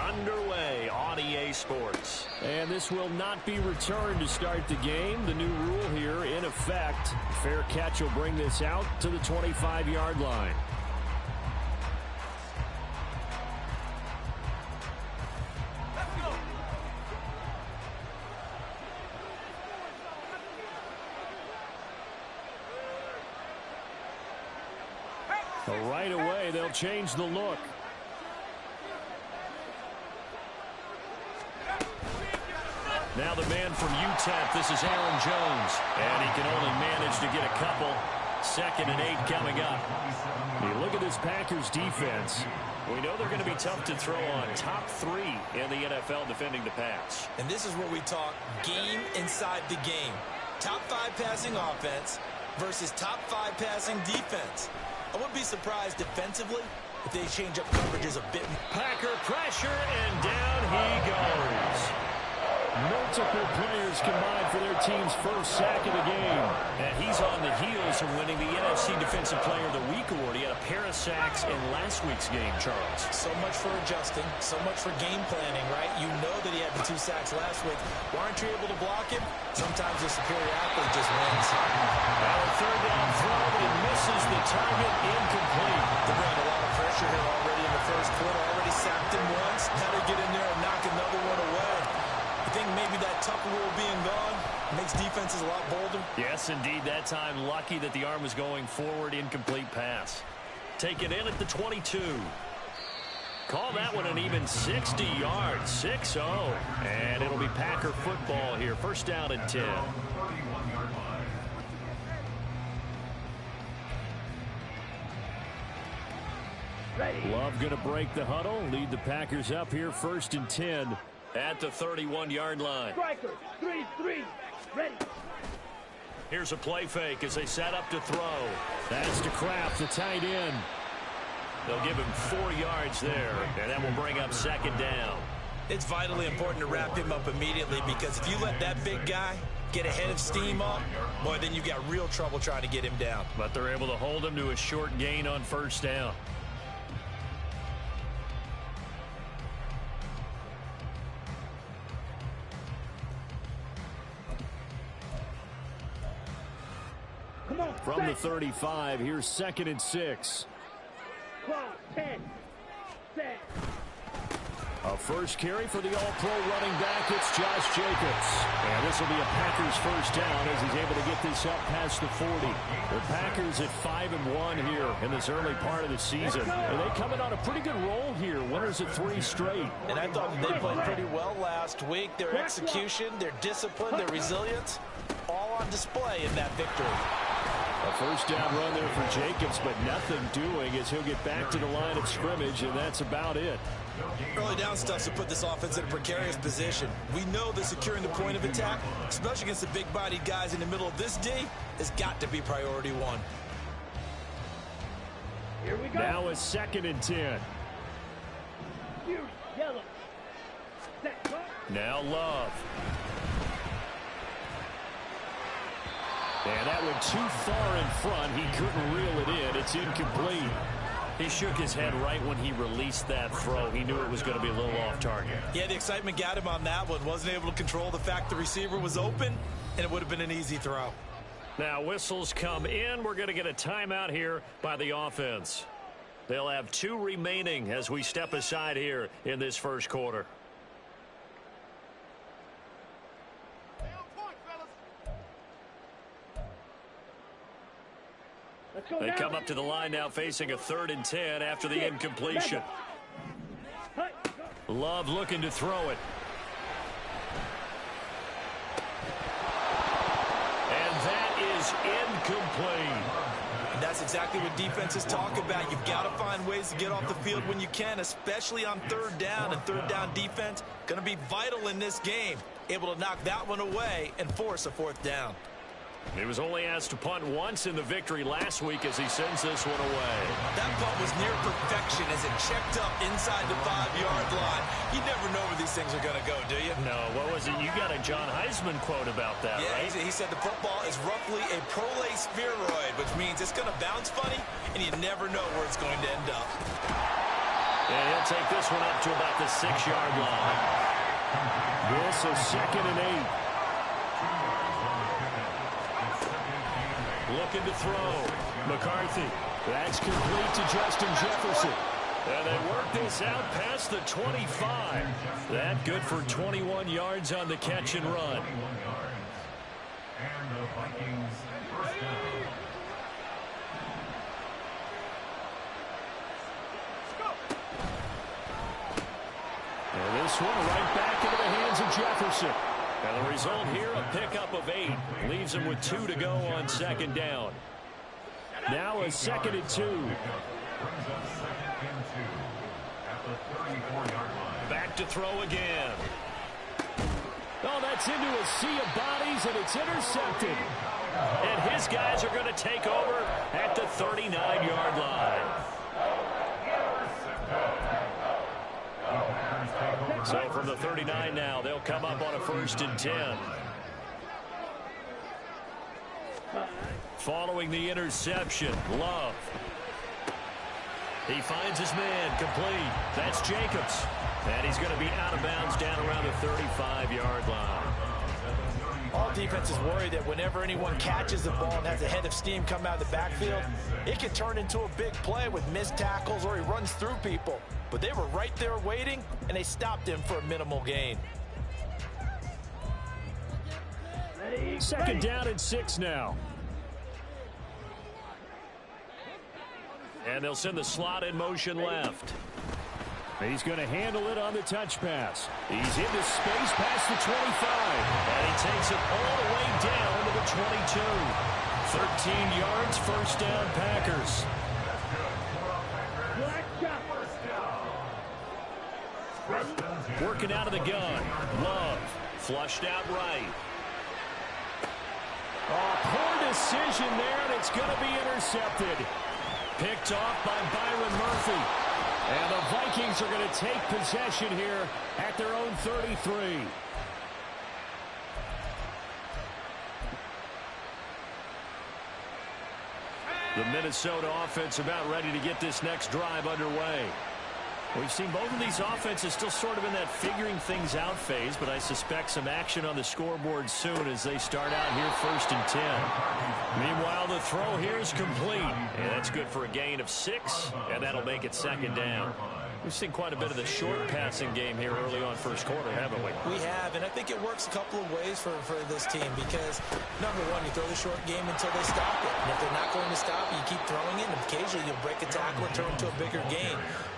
underway on EA Sports. And this will not be returned to start the game. The new rule here in effect. Fair catch will bring this out to the 25-yard line. So right away, they'll change the look. Now the man from UTEP, this is Aaron Jones. And he can only manage to get a couple. 2nd and 8 coming up. You look at this Packers defense. We know they're going to be tough to throw on. Top 3 in the NFL defending the pass. And this is where we talk game inside the game. Top 5 passing offense versus top 5 passing defense. I wouldn't be surprised defensively if they change up coverages a bit. Packer pressure, and down he goes. Multiple players combined for their team's first sack of the game. And he's on the heels of winning the NFC Defensive Player of the Week award. He had a pair of sacks in last week's game, Charles. So much for adjusting, so much for game planning, right? You know that he had the 2 sacks last week. Why aren't you able to block him? Sometimes the superior athlete just wins. Now a 3rd down throw, but he misses the target, incomplete. They're bringing a lot of pressure here already in the first quarter. Already sacked him once. How to get in there and knock another one away. I think maybe that Tucker rule being gone makes defenses a lot bolder. Yes, indeed. That time, lucky that the arm was going forward. Incomplete pass. Take it in at the 22. Call that one an even 60 yards. 6-0. And it'll be Packer football here. 1st down and 10. Love going to break the huddle. Lead the Packers up here. 1st and 10. At the 31-yard line. Striker, 3-3, ready. Here's a play fake as they set up to throw. That's to Kraft, the tight end. They'll give him 4 yards there, and that will bring up 2nd down. It's vitally important to wrap him up immediately because if you let that big guy get ahead of steam up, boy, then you got real trouble trying to get him down. But they're able to hold him to a short gain on 1st down. From the 35, here's 2nd and 6. Clock, 10, set. A first carry for the all-pro running back. It's Josh Jacobs. And this will be a Packers 1st down as he's able to get this up past the 40. The Packers at 5-1 here in this early part of the season. And they coming on a pretty good roll here. Winners at 3 straight. And I thought they played pretty well last week. Their execution, their discipline, their resilience, all on display in that victory. A 1st down run there for Jacobs, but nothing doing as he'll get back to the line of scrimmage, and that's about it. Early down stuff to put this offense in a precarious position. We know that securing the point of attack, especially against the big-bodied guys in the middle of this D, has got to be priority 1. Here we go. Now a 2nd and 10. Fury, yellow. Set, clock. Now Love. And that went too far in front. He couldn't reel it in. It's incomplete. He shook his head right when he released that throw. He knew it was going to be a little off target. Yeah, the excitement got him on that one. Wasn't able to control the fact the receiver was open, and it would have been an easy throw. Now whistles come in. We're going to get a timeout here by the offense. They'll have 2 remaining as we step aside here in this 1st quarter. They come up to the line now facing a 3rd and 10 after the incompletion. Love looking to throw it. And that is incomplete. And that's exactly what defenses talk about. You've got to find ways to get off the field when you can, especially on 3rd down. And 3rd down defense going to be vital in this game. Able to knock that one away and force a 4th down. He was only asked to punt once in the victory last week as he sends this one away. That punt was near perfection as it checked up inside the 5-yard line. You never know where these things are going to go, do you? No. What was it? You got a John Heisman quote about that, yeah, right? He said the football is roughly a prolate spheroid, which means it's going to bounce funny, and you never know where it's going to end up. And he'll take this one up to about the 6-yard line. This is 2nd and 8. Looking to throw. McCarthy. That's complete to Justin Jefferson. And they work this out past the 25. That good for 21 yards on the catch and run. And the Vikings first down. And this one right back into the hands of Jefferson. And the result here, a pickup of 8. Leaves him with 2 to go on 2nd down. Now a 2nd and 2. Back to throw again. Oh, that's into a sea of bodies, and it's intercepted. And his guys are going to take over at the 39-yard line. So from the 39 now, they'll come up on a 1st and 10. Following the interception, Love. He finds his man, complete. That's Jacobs. And he's going to be out of bounds down around the 35-yard line. All defenses worry that whenever anyone catches the ball and has a head of steam come out of the backfield, it can turn into a big play with missed tackles or he runs through people. But they were right there waiting, and they stopped him for a minimal gain. 2nd down and 6 now. And they'll send the slot in motion left. He's going to handle it on the touch pass. He's into space past the 25. And he takes it all the way down to the 22. 13 yards, 1st down, Packers. Working out of the gun. Love. Flushed out right. Oh, poor decision there, and it's going to be intercepted. Picked off by Byron Murphy. And the Vikings are going to take possession here at their own 33. The Minnesota offense about ready to get this next drive underway. We've seen both of these offenses still sort of in that figuring things out phase, but I suspect some action on the scoreboard soon as they start out here 1st and 10. Meanwhile, the throw here is complete, and that's good for a gain of 6, and that'll make it 2nd down. We've seen quite a bit of the short passing game here early on 1st quarter, haven't we? We have, and I think it works a couple of ways for this team because, number one, you throw the short game until they stop it. And if they're not going to stop it, you keep throwing it, and occasionally you'll break a tackle and turn into a bigger gain.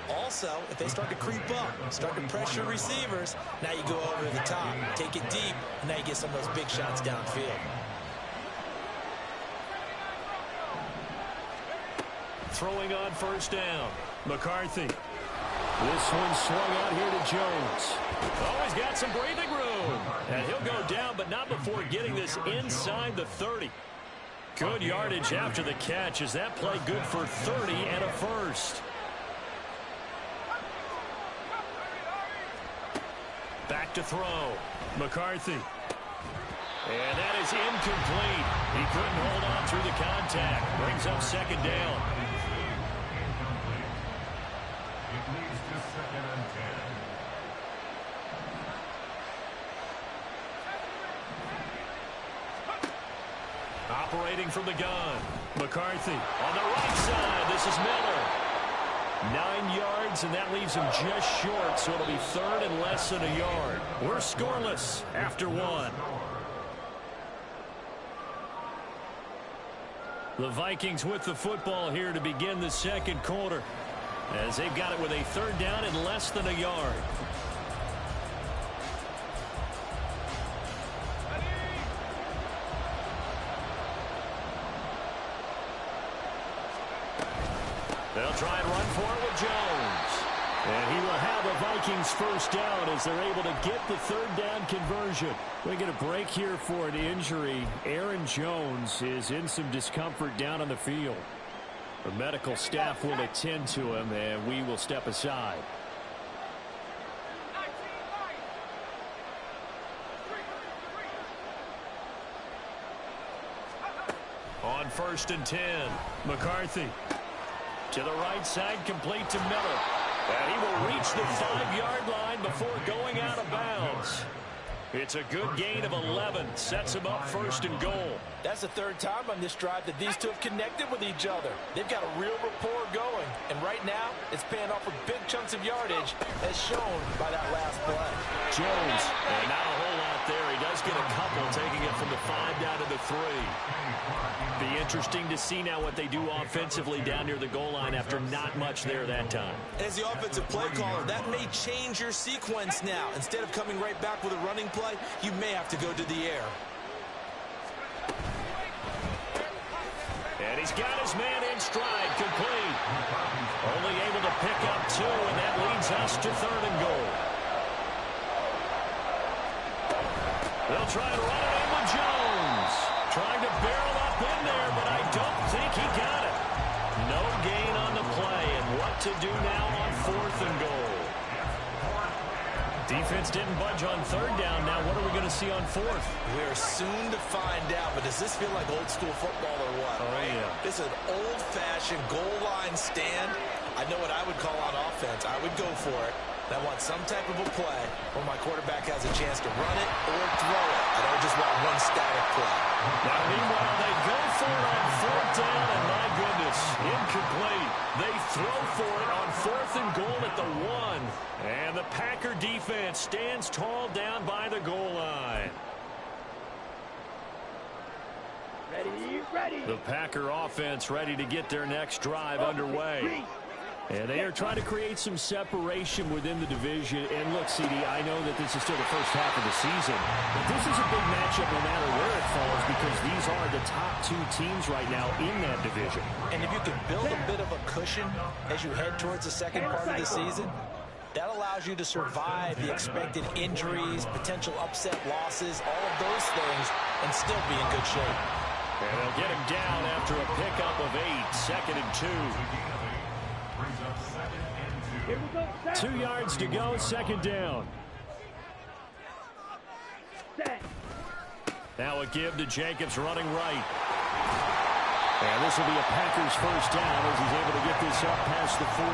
Also, if they start to creep up, start to pressure receivers, now you go over the top, take it deep, and now you get some of those big shots downfield. Throwing on 1st down. McCarthy. This one swung out here to Jones. Oh, he's got some breathing room. And he'll go down, but not before getting this inside the 30. Good yardage after the catch. Is that play good for 30 and a 1st? Back to throw. McCarthy. And that is incomplete. He couldn't hold on through the contact. Brings up 2nd down. It leads to 2nd and 10. Operating from the gun. McCarthy on the right side. This is Miller. 9 yards, and that leaves him just short, so it'll be 3rd and less than a yard. We're scoreless after 1. The Vikings with the football here to begin the 2nd quarter, as they've got it with a 3rd down and less than a yard. They'll try and run for it with Jones. And he will have the Vikings 1st down as they're able to get the 3rd down conversion. We get a break here for an injury. Aaron Jones is in some discomfort down on the field. The medical staff will attend to him, and we will step aside. On 1st and 10, McCarthy. To the right side, complete to Miller. And he will reach the 5-yard line before going out of bounds. It's a good gain of 11. Sets him up first and goal. That's the third time on this drive that these two have connected with each other. They've got a real rapport going. And right now, it's paying off with big chunks of yardage, as shown by that last play. Jones. And not a whole lot there. He does get a couple, taking it from the 5 down to the 3. Be interesting to see now what they do offensively down near the goal line after not much there that time. As the offensive play caller, that may change your sequence now. Instead of coming right back with a running play, you may have to go to the air. And he's got his man in stride, complete. Only able to pick up 2, and that leads us to 3rd and goal. They'll try to run it in with Jones. Trying to barrel up in there, but I don't think he got it. No gain on the play, and what to do now on 4th and goal. Defense didn't budge on 3rd down. Now what are we going to see on 4th? We're soon to find out, but does this feel like old school football or what? Oh, yeah. This is an old-fashioned goal line stand. I know what I would call on offense. I would go for it. I want some type of a play where my quarterback has a chance to run it or throw it. I don't just want one static play. Now, meanwhile, they go for it on 4th down, and my goodness, incomplete. They throw for it on 4th and goal at the 1. And the Packer defense stands tall down by the goal line. Ready. The Packer offense ready to get their next drive underway. And they are trying to create some separation within the division. And look, CD, I know that this is still the first half of the season, but this is a big matchup no matter where it falls because these are the top 2 teams right now in that division. And if you can build a bit of a cushion as you head towards the second part of the season, that allows you to survive the expected injuries, potential upset losses, all of those things, and still be in good shape. And they'll get him down after a pickup of 8, 2nd and 2. 2 yards to go, 2nd down. Now a give to Jacobs running right. And this will be a Packers first down as he's able to get this up past the 40.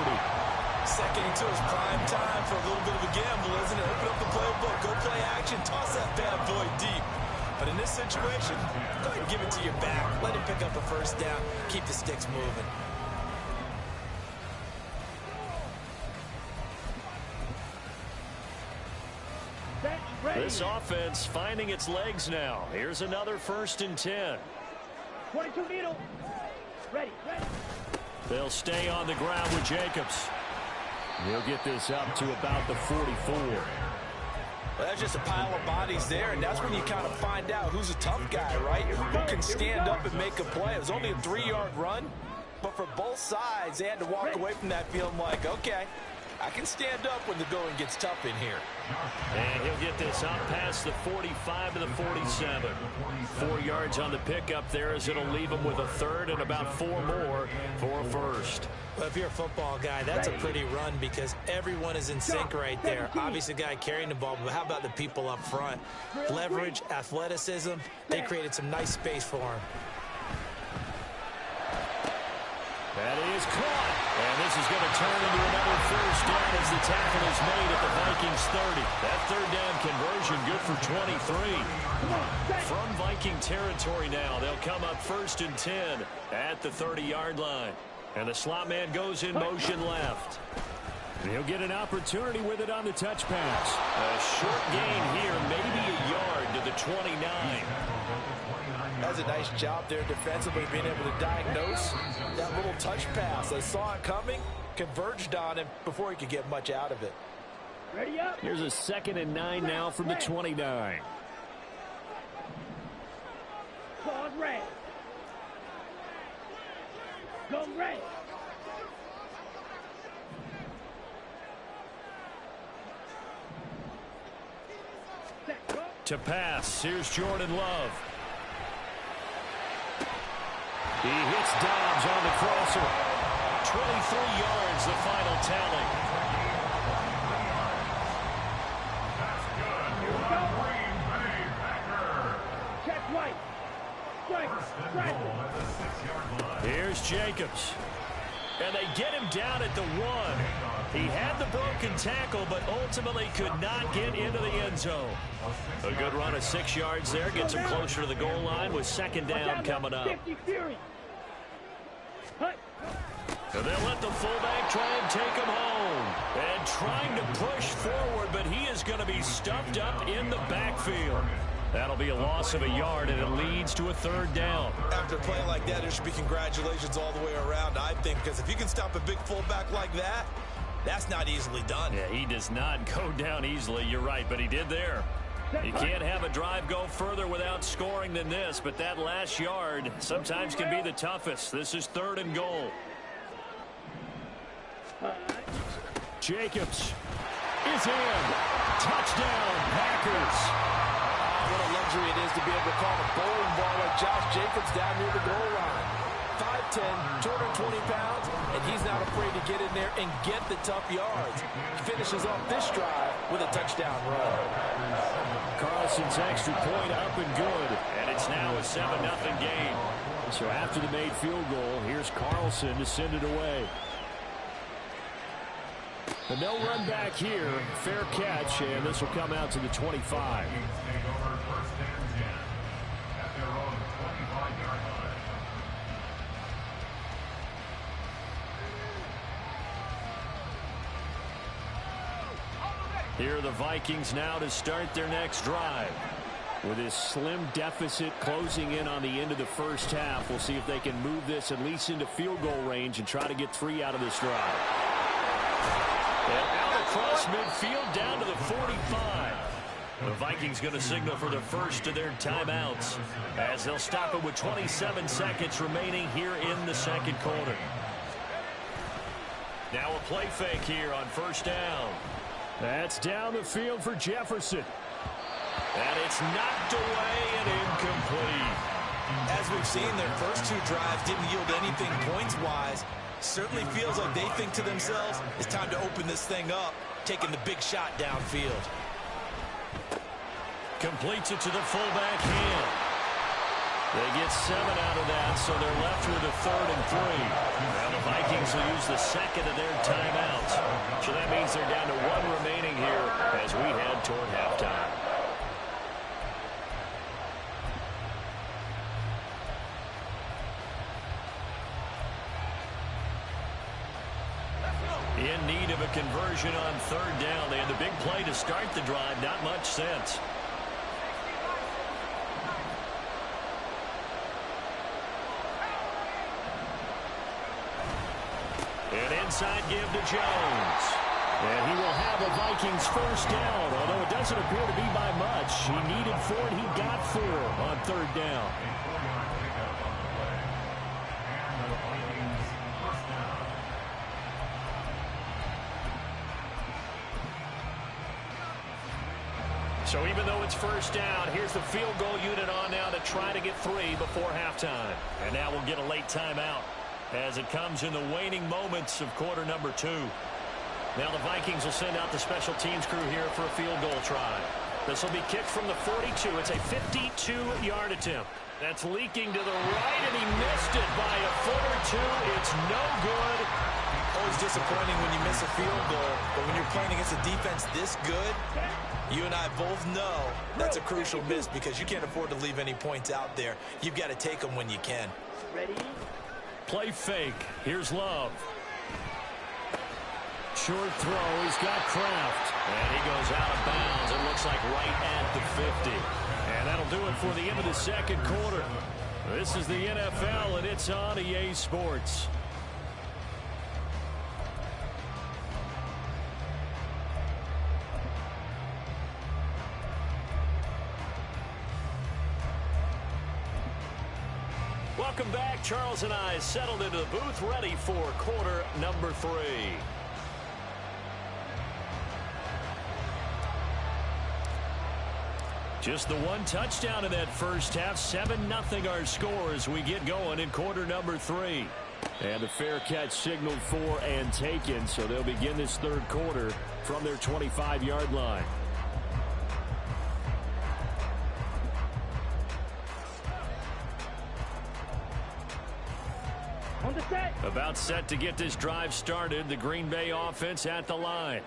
2nd and 2 is prime time for a little bit of a gamble, isn't it? Open up the playbook, go play action, toss that bad boy deep. But in this situation, go ahead and give it to your back. Let him pick up a first down. Keep the sticks moving. This offense finding its legs now. Here's another 1st and 10. 22 middle. Ready. They'll stay on the ground with Jacobs. He'll get this up to about the 44. Well, that's just a pile of bodies there, and that's when you kind of find out who's a tough guy, right? Who can stand up and make a play. It was only a 3-yard run, but for both sides, they had to walk away from that feeling like, okay, I can stand up when the going gets tough in here. And he'll get this up past the 45 to the 47. 4 yards on the pickup there as it'll leave him with a 3rd and about 4 more for a first. Well, if you're a football guy, that's a pretty run because everyone is in sync right there. Obviously, the guy carrying the ball, but how about the people up front? Leverage, athleticism, they created some nice space for him. That is caught. And this is going to turn into another first down as the tackle is made at the Vikings 30. That 3rd down conversion good for 23. From Viking territory now, they'll come up 1st and 10 at the 30-yard line. And the slot man goes in motion left. And he'll get an opportunity with it on the touch pass. A short gain here, maybe a yard to the 29. That's a nice job there defensively, being able to diagnose that little touch pass. They saw it coming, converged on him before he could get much out of it. Ready up. Here's a 2nd and 9 now from the 29. Pause red. Go red. To pass, here's Jordan Love. He hits Dobbs on the crosser. 23 yards, the final tally. Check right. Strike. Here's Jacobs. And they get him down at the 1. He had the broken tackle, but ultimately could not get into the end zone. A good run of 6 yards there. Gets him closer to the goal line with second down coming up. And they'll let the fullback try and take him home. And trying to push forward, but he is going to be stuffed up in the backfield. That'll be a loss of a yard, and it leads to a third down. After a play like that, there should be congratulations all the way around, I think, because if you can stop a big fullback like that, that's not easily done. Yeah, he does not go down easily. You're right, but he did there. You can't have a drive go further without scoring than this, but that last yard sometimes can be the toughest. This is 3rd and goal. Jacobs is in. Touchdown, Packers. What a luxury it is to be able to call a bowling ball like Josh Jacobs down near the goal line. 5'10", 220 pounds, and he's not afraid to get in there and get the tough yards. Finishes off this drive with a touchdown run. Carlson's extra point up and good. And it's now a 7-0 game. So after the made field goal, here's Carlson to send it away. But no run back here. Fair catch, and this will come out to the 25. Here are the Vikings now to start their next drive. With this slim deficit closing in on the end of the first half, we'll see if they can move this at least into field goal range and try to get 3 out of this drive. And out across midfield down to the 45. The Vikings going to signal for the first of their timeouts as they'll stop it with 27 seconds remaining here in the second quarter. Now a play fake here on first down. That's down the field for Jefferson. And it's knocked away and incomplete. As we've seen, their first 2 drives didn't yield anything points-wise. Certainly feels like they think to themselves, it's time to open this thing up, taking the big shot downfield. Completes it to the fullback hand. They get 7 out of that, so they're left with a 3rd and 3. Now the Vikings will use the second of their timeouts. So that means they're down to 1 remaining here as we head toward halftime. In need of a conversion on 3rd down. They had the big play to start the drive. Not much sense. An inside give to Jones. And he will have a Vikings first down, although it doesn't appear to be by much. He needed 4, and he got 4 on 3rd down. So even though it's first down, here's the field goal unit on now to try to get 3 before halftime. And now we'll get a late timeout as it comes in the waning moments of quarter number 2. Now the Vikings will send out the special teams crew here for a field goal try. This will be kicked from the 42. It's a 52-yard attempt. That's leaking to the right, and he missed it by a foot or 2. It's no good. Always disappointing when you miss a field goal, but when you're playing against a defense this good, you and I both know that's a crucial miss because you can't afford to leave any points out there. You've got to take them when you can. Ready? Play fake. Here's Love. Short throw. He's got Kraft. And he goes out of bounds. It looks like right at the 50. And that'll do it for the end of the second quarter. This is the NFL, and it's on EA Sports. Welcome back. Charles and I settled into the booth, ready for quarter number 3. Just the 1 touchdown in that first half. 7-0 our score as we get going in quarter number 3. And a fair catch signaled for and taken, so they'll begin this third quarter from their 25-yard line. the set. About set to get this drive started. The Green Bay offense at the line.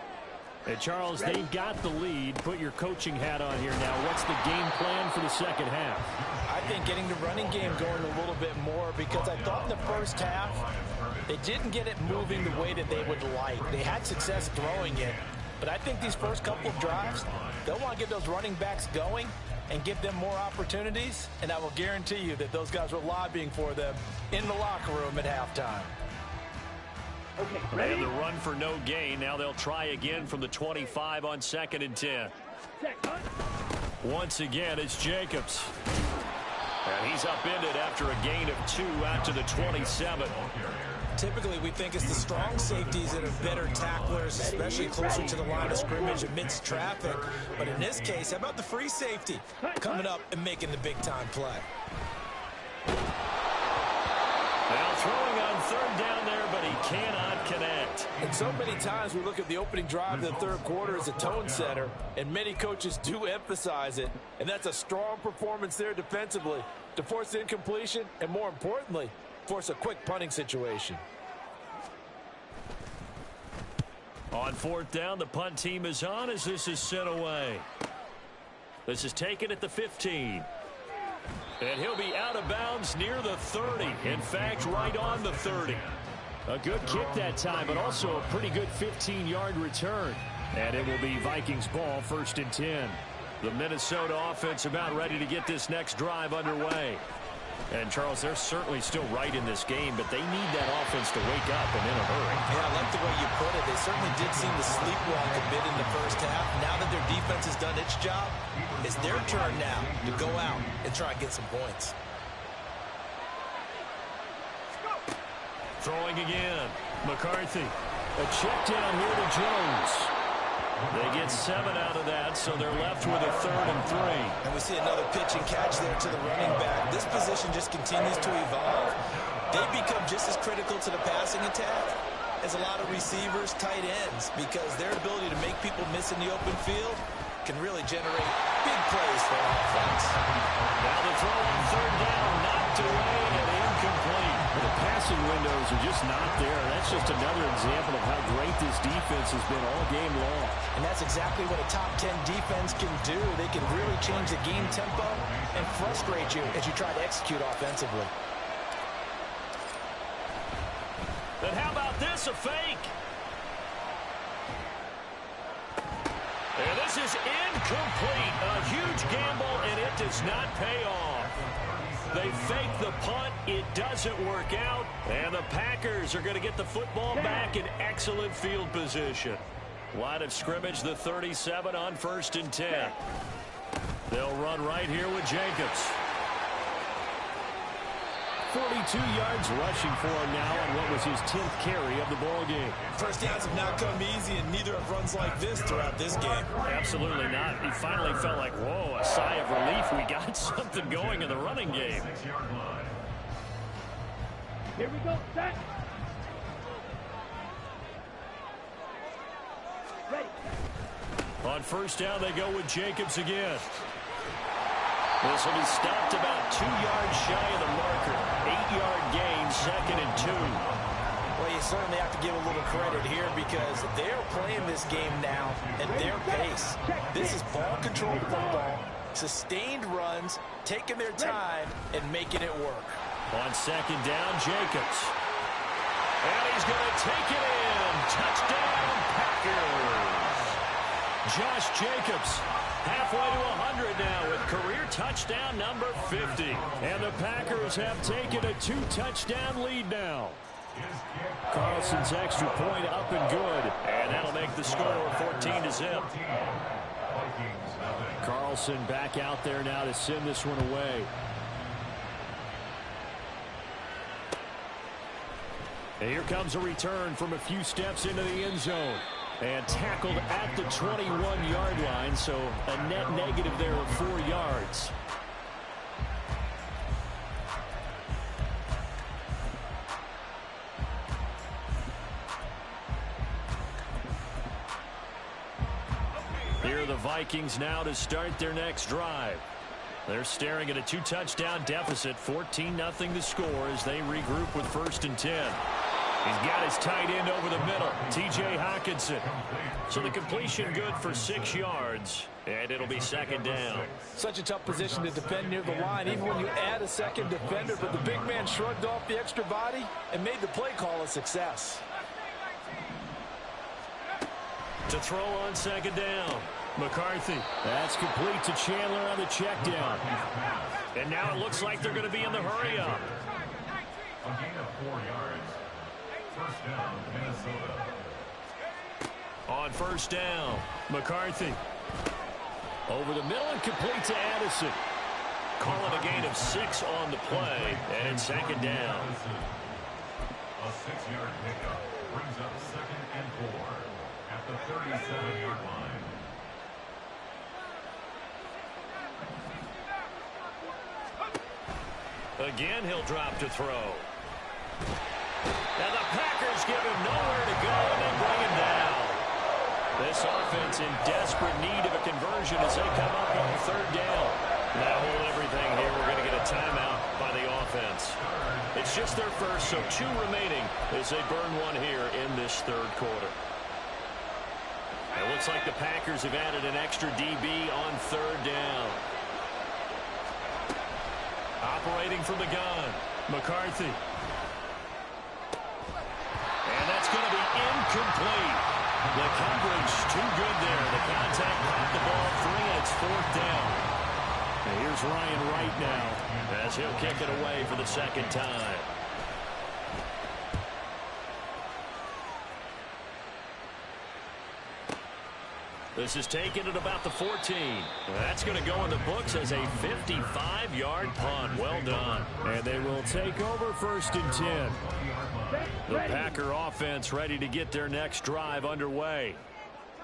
And Charles, they've got the lead. Put your coaching hat on here now. What's the game plan for the second half? I think getting the running game going a little bit more, because I thought in the first half they didn't get it moving the way that they would like. They had success throwing it, but I think these first couple of drives, they'll want to get those running backs going and give them more opportunities, and I will guarantee you that those guys were lobbying for them in the locker room at halftime. Okay, ready? And the run for no gain. Now they'll try again from the 25 on 2nd and 10. Set, hunt. Once again, it's Jacobs. And he's upended after a gain of 2 out to the 27. Typically, we think it's the strong safeties that are better tacklers, especially closer to the line of scrimmage amidst traffic. But in this case, how about the free safety coming up and making the big-time play? Now throwing on 3rd down there, but he cannot connect. And so many times we look at the opening drive of the third quarter as a tone setter, and many coaches do emphasize it. And that's a strong performance there defensively to force incompletion and, more importantly, force a quick punting situation. On 4th down, the punt team is on as this is sent away. This is taken at the 15. And he'll be out of bounds near the 30. In fact, right on the 30. A good kick that time, but also a pretty good 15-yard return. And it will be Vikings ball, 1st and 10. The Minnesota offense about ready to get this next drive underway. And, Charles, they're certainly still right in this game, but they need that offense to wake up and in a hurry. Yeah, I like the way you put it. They certainly did seem to sleepwalk a bit in the first half. Now that their defense has done its job, it's their turn now to go out and try and get some points. Throwing again. McCarthy. A check down here to Jones. They get 7 out of that, so they're left with a 3rd and 3. And we see another pitch and catch there to the running back. This position just continues to evolve. They become just as critical to the passing attack as a lot of receivers, tight ends, because their ability to make people miss in the open field can really generate big plays for offense. Now the throw on 3rd down, knocked away and incomplete. The passing windows are just not there. That's just another example of how great this defense has been all game long. And that's exactly what a top 10 defense can do. They can really change the game tempo and frustrate you as you try to execute offensively. But how about this, a fake? And this is incomplete. A huge gamble, and it does not pay off. They fake the punt. It doesn't work out. And the Packers are going to get the football back in excellent field position. Line of scrimmage, the 37 on 1st and 10. They'll run right here with Jacobs. 42 yards rushing for him now on what was his 10th carry of the ball game. First downs have not come easy, and neither have runs like this throughout this game. Absolutely not. He finally felt like, whoa, a sigh of relief. We got something going in the running game. Here we go, set. Ready. On 1st down, they go with Jacobs again. This will be stopped about 2 yards shy of the marker. 8-yard gain, 2nd and 2. Well, you certainly have to give a little credit here because they're playing this game now at their pace. This is ball-controlled football, sustained runs, taking their time, and making it work. On 2nd down, Jacobs. And he's going to take it in. Touchdown, Packers. Josh Jacobs. Halfway to 100 now with career touchdown number 50. And the Packers have taken a 2-touchdown lead now. Carlson's extra point up and good. And that'll make the score 14-0. Carlson back out there now to send this one away. And here comes a return from a few steps into the end zone. And tackled at the 21-yard line, so a net negative there of 4 yards. Here are the Vikings now to start their next drive. They're staring at a 2-touchdown deficit, 14-0 the score as they regroup with 1st and 10. He's got his tight end over the middle, T.J. Hockenson. So the completion good for 6 yards, and it'll be 2nd down. Such a tough position to defend near the line, even when you add a second defender, but the big man shrugged off the extra body and made the play call a success. To throw on 2nd down, McCarthy. That's complete to Chandler on the check down. And now it looks like they're going to be in the hurry-up. A gain of 4 yards. 1st down, Minnesota. On 1st down, McCarthy. Over the middle and complete to Addison. Calling a gain of 6 on the play, and it's 2nd down. A 6-yard pickup brings up 2nd and 4 at the 37-yard line. Again, he'll drop to throw. And the Packers give him nowhere to go, and they bring him down. This offense in desperate need of a conversion as they come up on 3rd down. Now hold everything here. We're going to get a timeout by the offense. It's just their first, so 2 remaining as they burn 1 here in this 3rd quarter. It looks like the Packers have added an extra DB on 3rd down. Operating from the gun, McCarthy. And that's going to be incomplete. The coverage too good there. The contact caught the ball free, and it's 4th down. And here's Ryan Wright now as he'll kick it away for the 2nd time. This is taken at about the 14. That's going to go in the books as a 55-yard punt. Well done. And they will take over 1st and 10. The Packer offense ready to get their next drive underway.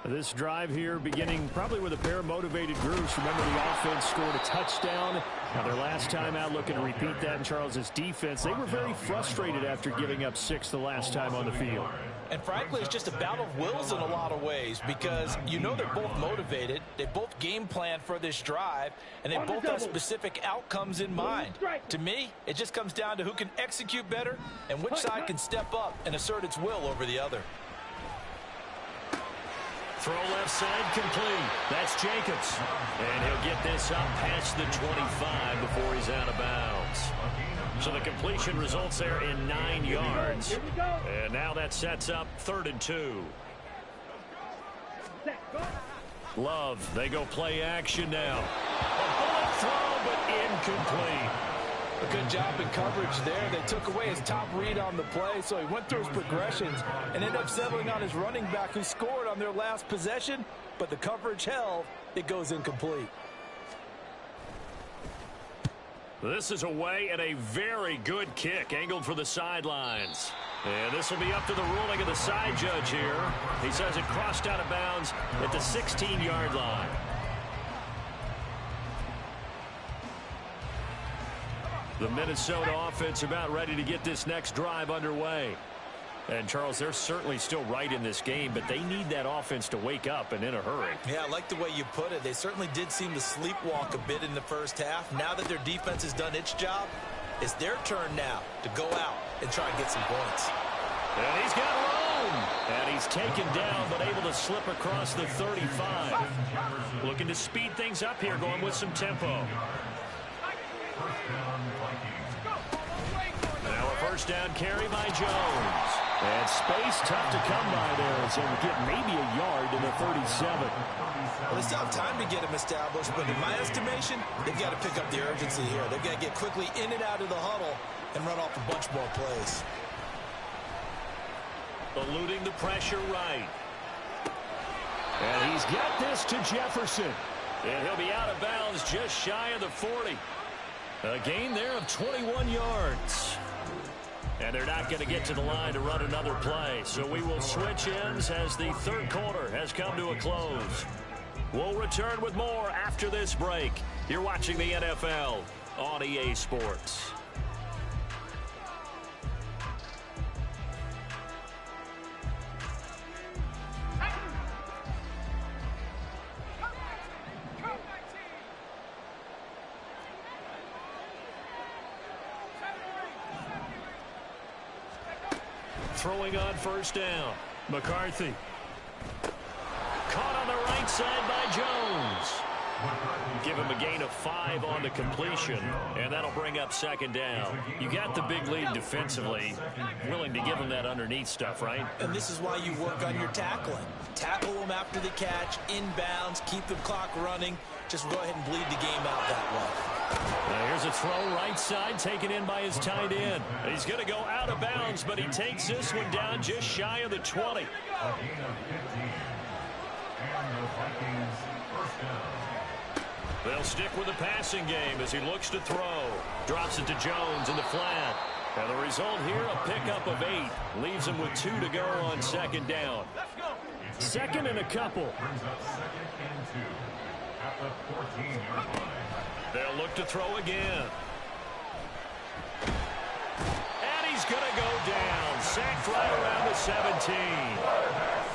This drive here beginning probably with a pair of motivated groups. Remember, the offense scored a touchdown. Now their last time out, looking to repeat that in Charles's defense. They were very frustrated after giving up 6 the last time on the field. And frankly, it's just a battle of wills in a lot of ways because you know they're both motivated. They both game plan for this drive, and they both have specific outcomes in mind. To me, it just comes down to who can execute better and which side can step up and assert its will over the other. Throw left side complete. That's Jacobs. And he'll get this up past the 25 before he's out of bounds. So the completion results there in 9 yards. And now that sets up 3rd and 2. Love, they go play action now. A bullet throw, but incomplete. A good job in coverage there. They took away his top read on the play, so he went through his progressions and ended up settling on his running back who scored on their last possession, but the coverage held. It goes incomplete. This is away and a very good kick angled for the sidelines. And this will be up to the ruling of the side judge here. He says it crossed out of bounds at the 16-yard line. The Minnesota offense about ready to get this next drive underway. And, Charles, they're certainly still right in this game, but they need that offense to wake up and in a hurry. Yeah, I like the way you put it. They certainly did seem to sleepwalk a bit in the first half. Now that their defense has done its job, it's their turn now to go out and try and get some points. And he's got room. And he's taken down, but able to slip across the 35. Looking to speed things up here, going with some tempo. Now a 1st down carry by Jones. And space tough to come by there as he'll get maybe a yard to the 37. Well, they still have time to get him established, but in my estimation, they've got to pick up the urgency here. They've got to get quickly in and out of the huddle and run off a bunch more plays. Eluding the pressure right. And he's got this to Jefferson. And he'll be out of bounds just shy of the 40. A gain there of 21 yards. And they're not going to get to the line to run another play. So we will switch ends as the 3rd quarter has come to a close. We'll return with more after this break. You're watching the NFL on EA Sports. throwing on first down. McCarthy. Caught on the right side by Jones. Give him a gain of 5 on the completion, and that'll bring up second down. You got the big lead defensively. Willing to give him that underneath stuff, right? And this is why you work on your tackling. Tackle them after the catch, inbounds, keep the clock running. Just go ahead and bleed the game out that way. Now here's a throw right side, taken in by his tight end. He's going to go out of bounds, but he takes this one down just shy of the 20. A gain of 15. And the Vikings first down. They'll stick with the passing game as he looks to throw. Drops it to Jones in the flat. And the result here, a pickup of 8. Leaves him with 2 to go on second down. Second and a couple. Brings up second and 2 at the 14-yard line. They'll look to throw again. And he's going to go down. Sacked right around the 17.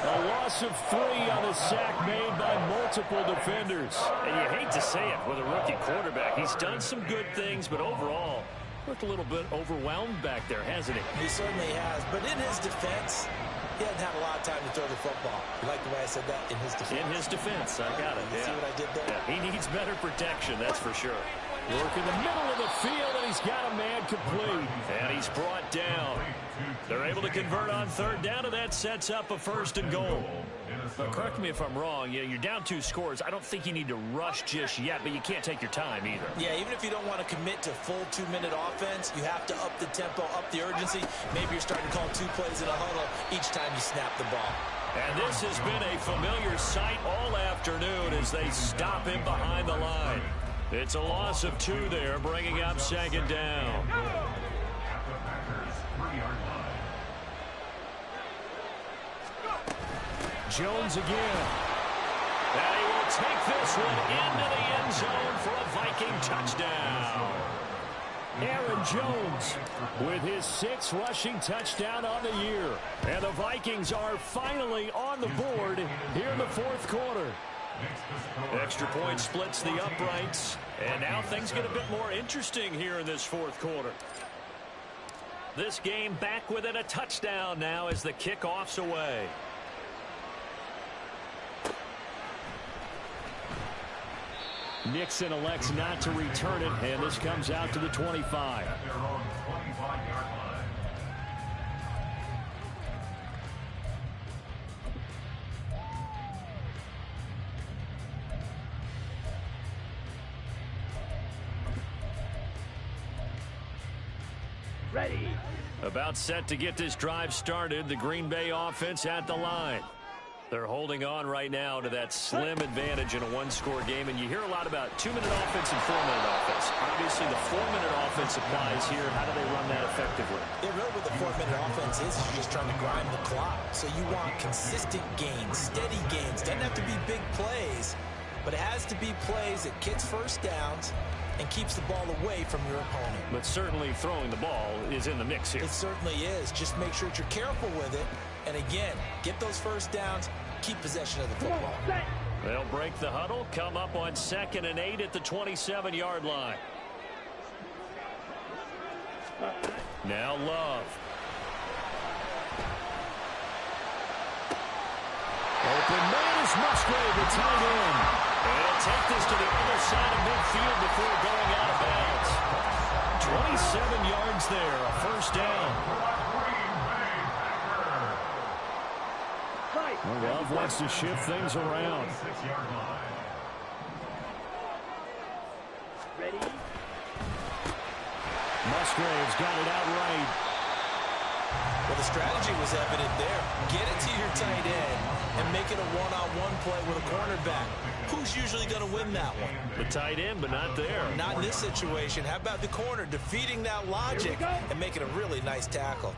A loss of 3 on the sack made by multiple defenders. And you hate to say it with a rookie quarterback. He's done some good things, but overall, looked a little bit overwhelmed back there, hasn't he? He certainly has. But in his defense, he hasn't had a lot of time to throw the football. You like the way I said that? In his defense. In his defense, I got it. You see what I did there? Yeah, he needs better protection, that's for sure. Work in the middle of the field, and he's got a man complete. And he's brought down. They're able to convert on third down, and that sets up a first and goal. But correct me if I'm wrong. You're down 2 scores. I don't think you need to rush just yet, but you can't take your time either. Yeah, even if you don't want to commit to full 2-minute offense, you have to up the tempo, up the urgency. Maybe you're starting to call 2 plays in a huddle each time you snap the ball. And this has been a familiar sight all afternoon as they stop him behind the line. It's a loss of 2 there, bringing up second down. At the Packers' 3-yard line. Jones again. And he will take this one into the end zone for a Viking touchdown. Aaron Jones with his 6th rushing touchdown on the year. And the Vikings are finally on the board here in the 4th quarter. Extra point splits the uprights. And now things get a bit more interesting here in this 4th quarter. This game back within a touchdown now as the kickoff's away. Nixon elects not to return it, and this comes out to the 25. At their own 25-yard line. Ready. About set to get this drive started, the Green Bay offense at the line. They're holding on right now to that slim advantage in a 1-score game, and you hear a lot about 2-minute offense and 4-minute offense. Obviously, the 4-minute offense applies here. How do they run that effectively? Yeah, really what the 4-minute offense is you're just trying to grind the clock. So you want consistent gains, steady gains. Doesn't have to be big plays, but it has to be plays that gets first downs and keeps the ball away from your opponent. But certainly throwing the ball is in the mix here. It certainly is. Just make sure that you're careful with it. And again, get those first downs, keep possession of the football. They'll break the huddle, come up on 2nd and 8 at the 27-yard line. Now Love. Open man is Musgrave, the tight end. And he'll take this to the other side of midfield before going out of bounds. 27 yards there, a first down. Love wants to shift things around. 6-yard line. Ready. Musgrave's got it outright. Well, the strategy was evident there. Get it to your tight end and make it a one-on-one play with a cornerback. Who's usually going to win that one? The tight end, but not there. Not in this situation. How about the corner defeating that logic and making a really nice tackle?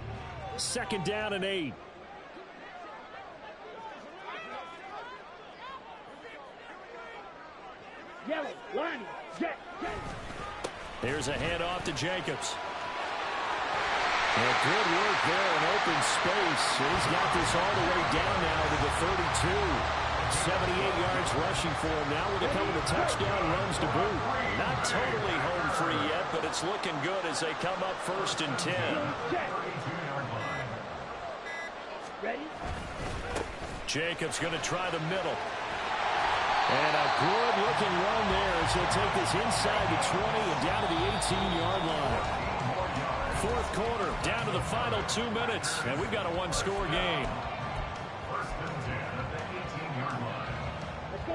2nd down and 8. Yellow. Line. Jet. Here's a handoff to Jacobs. Well, good work there in open space. He's got this all the way down now to the 32. 78 yards rushing for him now with a couple of touchdown runs to boot. Not totally home free yet, but it's looking good as they come up 1st and 10. Jacobs going to try the middle. And a good-looking run there as he'll take this inside the 20 and down to the 18-yard line. Fourth quarter, down to the final 2 minutes, and we've got a one-score game.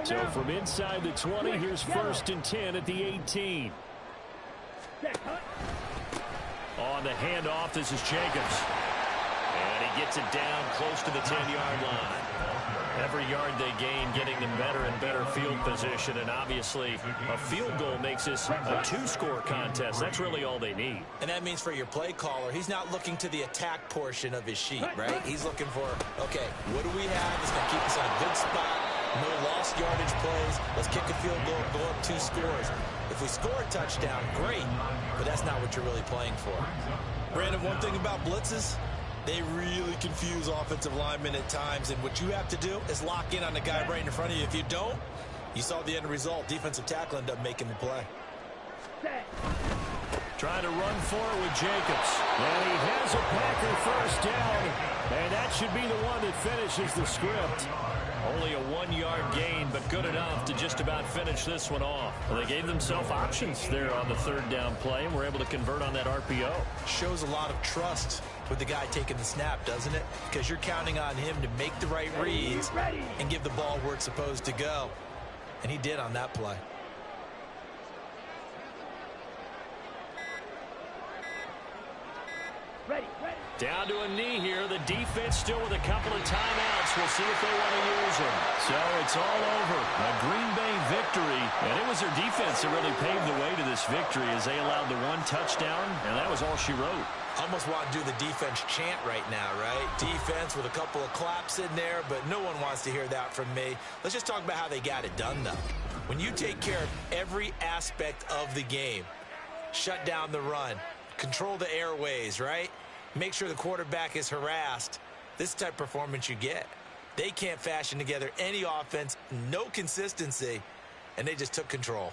So from inside the 20, here's 1st and 10 at the 18. On the handoff, this is Jacobs. And he gets it down close to the 10-yard line. Every yard they gain, getting them better and better field position. And obviously, a field goal makes this a two-score contest. That's really all they need. And that means for your play caller, he's not looking to the attack portion of his sheet, right? He's looking for, okay, what do we have that's going to keep us in a good spot? No lost yardage plays. Let's kick a field goal, go up 2 scores. If we score a touchdown, great. But that's not what you're really playing for. Brandon, one thing about blitzes, they really confuse offensive linemen at times, and what you have to do is lock in on the guy right in front of you. If you don't, you saw the end result. Defensive tackle ended up making the play. Trying to run forward with Jacobs. And he has a Packer first down. And that should be the one that finishes the script. Only a 1-yard gain, but good enough to just about finish this one off. Well, they gave themselves options there on the 3rd down play, and were able to convert on that RPO. Shows a lot of trust with the guy taking the snap, doesn't it? Because you're counting on him to make the right reads and give the ball where it's supposed to go. And he did on that play. Down to a knee here. The defense still with a couple of timeouts. We'll see if they want to use them. So it's all over. A Green Bay victory. And it was their defense that really paved the way to this victory as they allowed the 1 touchdown, and that was all she wrote. Almost want to do the defense chant right now, right? Defense with a couple of claps in there, but no one wants to hear that from me. Let's just talk about how they got it done, though. When you take care of every aspect of the game, shut down the run, control the airways, right? Make sure the quarterback is harassed. This type of performance you get. They can't fashion together any offense, no consistency, and they just took control.